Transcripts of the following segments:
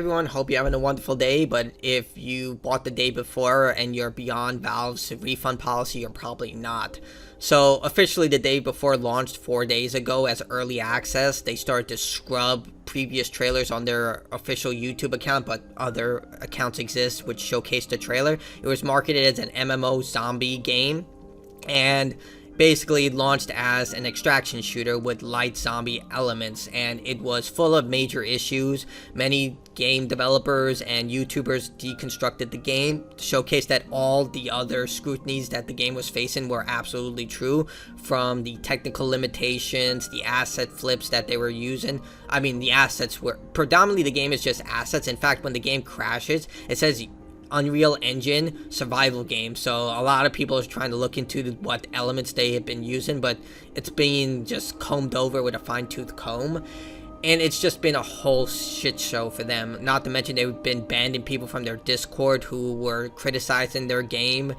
everyone? Hope you're having a wonderful day, but if you bought the day before and you're beyond Valve's refund policy, you're probably not. So officially the day before launched 4 days ago as early access. They started to scrub previous trailers on their official YouTube account, but other accounts exist which showcase the trailer. It was marketed as an MMO zombie game and basically launched as an extraction shooter with light zombie elements, and it was full of major issues. Many game developers and YouTubers deconstructed the game to showcase that all the other scrutinies that the game was facing were absolutely true, from the technical limitations, the asset flips that they were using. I mean, the assets were predominantly, the game is just assets. In fact, when the game crashes, it says Unreal Engine survival game, so a lot of people are trying to look into what elements they have been using, but it's being just combed over with a fine-tooth comb, and it's just been a whole shit show for them. Not to mention they've been banning people from their Discord who were criticizing their game,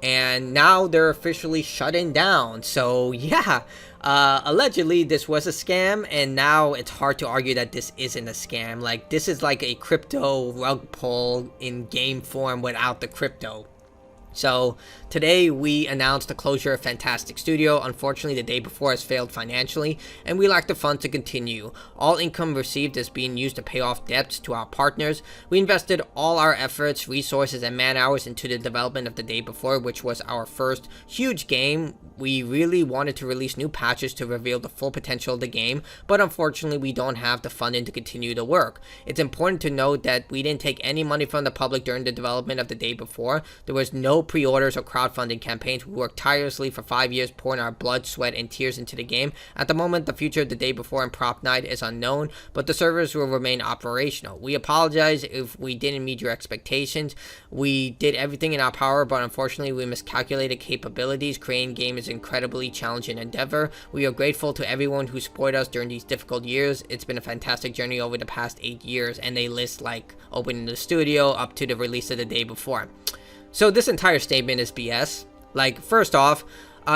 and now they're officially shutting down. So yeah, allegedly this was a scam, and now it's hard to argue that this isn't a scam. Like, this is like a crypto rug pull in game form without the crypto. So today we announced the closure of Fntastic Studio. Unfortunately, the day before has failed financially, and we lack the funds to continue. All income received is being used to pay off debts to our partners. We invested all our efforts, resources, and man hours into the development of the day before, which was our first huge game. We really wanted to release new patches to reveal the full potential of the game, but unfortunately we don't have the funding to continue the work. It's important to note that we didn't take any money from the public during the development of the day before. There was no pre-orders or crowdfunding campaigns. We worked tirelessly for 5 years, pouring our blood, sweat, and tears into the game. At the moment, the future of the day before and prop night is unknown, but the servers will remain operational. We apologize if we didn't meet your expectations. We did everything in our power, but unfortunately we miscalculated capabilities. Creating game is an incredibly challenging endeavor. We are grateful to everyone who supported us during these difficult years. It's been a fantastic journey over the past 8 years, and they list like opening the studio up to the release of the day before. So this entire statement is BS. Like, first off,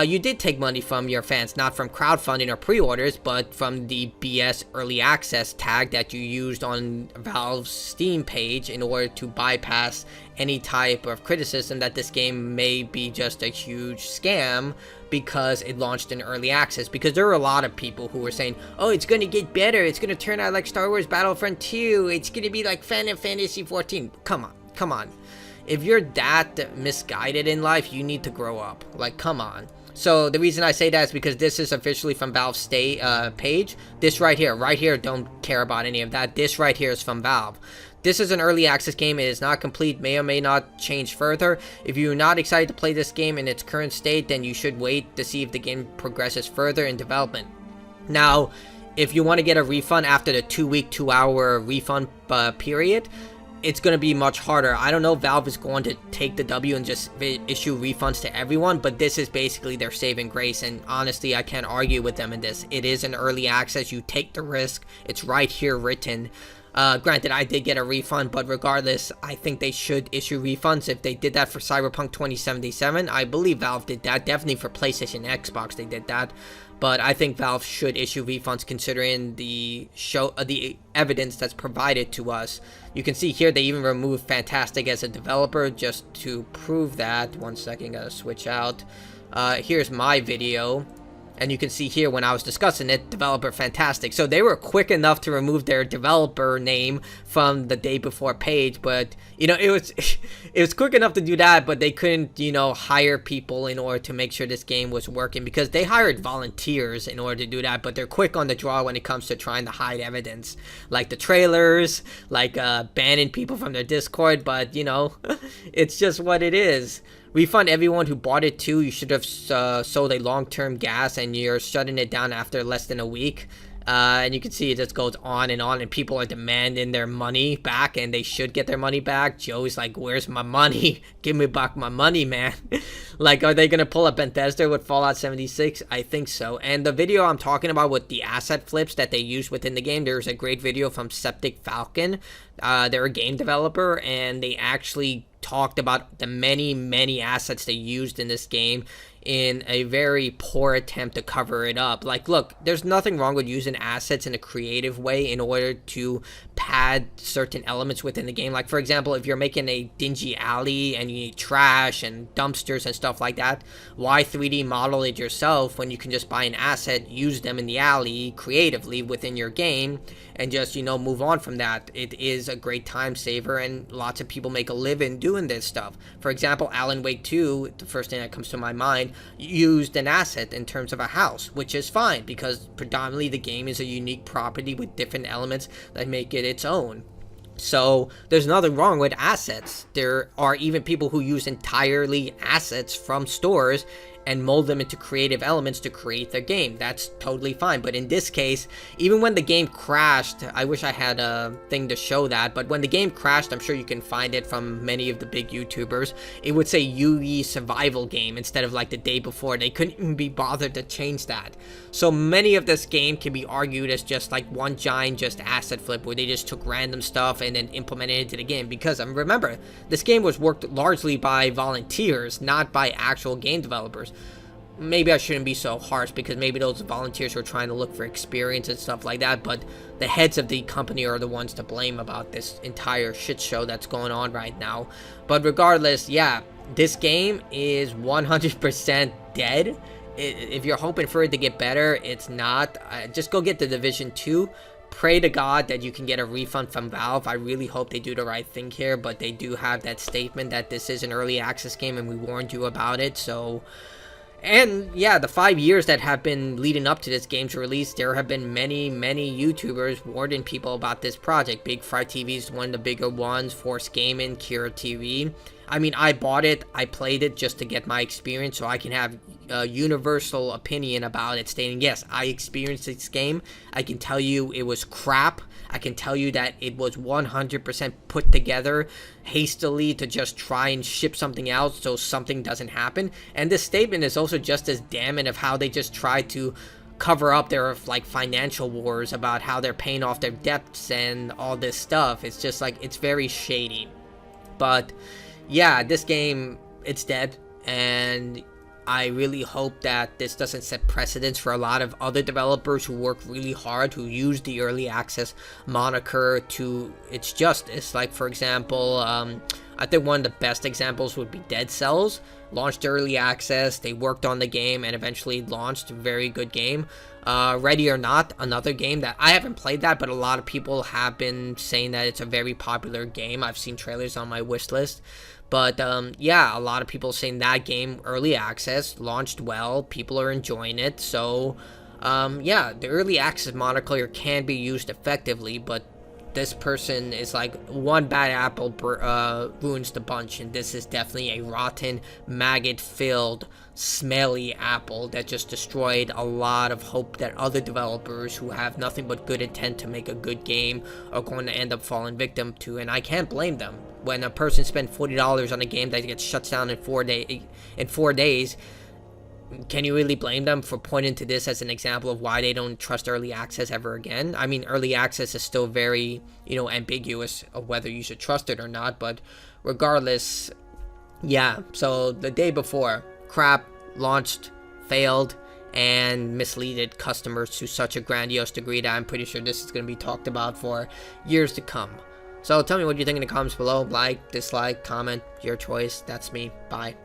you did take money from your fans, not from crowdfunding or pre-orders, but from the BS early access tag that you used on Valve's Steam page in order to bypass any type of criticism that this game may be just a huge scam because it launched in early access. Because there were a lot of people who were saying, oh, it's going to get better, it's going to turn out like Star Wars Battlefront 2, it's going to be like Final Fantasy 14. Come on. If you're that misguided in life, you need to grow up. Like, come on. So the reason I say that is because this is officially from Valve's page. This right here, don't care about any of that. This right here is from Valve. This is an early access game. It is not complete, may or may not change further. If you're not excited to play this game in its current state, then you should wait to see if the game progresses further in development. Now, if you want to get a refund after the 2-week, 2-hour refund period, it's going to be much harder. I don't know if Valve is going to take the W and just issue refunds to everyone, but this is basically their saving grace, and honestly, I can't argue with them in this. It is an early access. You take the risk. It's right here written. Granted, I did get a refund, but regardless, I think they should issue refunds. If they did that for Cyberpunk 2077, I believe Valve did that. Definitely for PlayStation and Xbox, they did that. But I think Valve should issue refunds considering the evidence that's provided to us. You can see here they even removed Fntastic as a developer just to prove that. One second, gotta switch out. Here's my video. And you can see here when I was discussing it, developer Fntastic. So they were quick enough to remove their developer name from the day before page, but you know, it was quick enough to do that, but they couldn't, you know, hire people in order to make sure this game was working, because they hired volunteers in order to do that, but they're quick on the draw when it comes to trying to hide evidence, like the trailers, like banning people from their Discord. But you know, it's just what it is. Refund everyone who bought it too. You should have sold a long-term gas, and you're shutting it down after less than a week. And you can see it just goes on, and people are demanding their money back, and they should get their money back. Joe's like, where's my money? Give me back my money, man. Like, are they going to pull a Bethesda with Fallout 76? I think so. And the video I'm talking about with the asset flips that they use within the game, there's a great video from Septic Falcon. They're a game developer, and they actually talked about the many assets they used in this game in a very poor attempt to cover it up. Like, look, there's nothing wrong with using assets in a creative way in order to pad certain elements within the game. Like, for example, if you're making a dingy alley and you need trash and dumpsters and stuff like that, why 3D model it yourself when you can just buy an asset, use them in the alley creatively within your game, and just, move on from that? It is a great time saver, and lots of people make a living doing this stuff. For example, Alan Wake 2, the first thing that comes to my mind, used an asset in terms of a house, which is fine because predominantly the game is a unique property with different elements that make it its own. So there's nothing wrong with assets. There are even people who use entirely assets from stores and mold them into creative elements to create their game. That's totally fine. But in this case, even when the game crashed, I wish I had a thing to show that, but when the game crashed, I'm sure you can find it from many of the big YouTubers, it would say UE survival game instead of like the day before. They couldn't even be bothered to change that. So many of this game can be argued as just like one giant just asset flip where they just took random stuff and then implemented it into the game. Because remember, this game was worked largely by volunteers, not by actual game developers. Maybe I shouldn't be so harsh because maybe those volunteers were trying to look for experience and stuff like that, but the heads of the company are the ones to blame about this entire shit show that's going on right now. But regardless, yeah, this game is 100% dead. If you're hoping for it to get better, it's not. Just go get the Division 2. Pray to God that you can get a refund from Valve. I really hope they do the right thing here, but they do have that statement that this is an early access game and we warned you about it, so... And yeah, the 5 years that have been leading up to this game's release, there have been many YouTubers warning people about this project. Big Fry TV is one of the bigger ones, Force Gaming, Kira TV. I mean, I bought it, I played it just to get my experience so I can have a universal opinion about it, stating, yes, I experienced this game. I can tell you it was crap. I can tell you that it was 100% put together hastily to just try and ship something out so something doesn't happen. And this statement is also just as damning of how they just tried to cover up their like financial wars about how they're paying off their debts and all this stuff. It's just like, it's very shady. But yeah, this game, it's dead, and I really hope that this doesn't set precedents for a lot of other developers who work really hard, who use the early access moniker to its justice. Like, for example, I think one of the best examples would be Dead Cells. Launched early access, they worked on the game, and eventually launched a very good game. Ready or Not, another game that I haven't played that, but a lot of people have been saying that it's a very popular game. I've seen trailers on my wish list. But yeah, a lot of people saying that game, early access, launched well, people are enjoying it. So yeah, the early access moniker can be used effectively, but this person is like, one bad apple ruins the bunch, and this is definitely a rotten, maggot-filled, smelly apple that just destroyed a lot of hope that other developers who have nothing but good intent to make a good game are going to end up falling victim to, and I can't blame them. When a person spent $40 on a game that gets shut down in 4 days, can you really blame them for pointing to this as an example of why they don't trust early access ever again? I mean, early access is still very, ambiguous of whether you should trust it or not, but regardless, yeah. So the day before, crap, launched, failed, and misleaded customers to such a grandiose degree that I'm pretty sure this is going to be talked about for years to come. So tell me what you think in the comments below. Like, dislike, comment, your choice. That's me. Bye.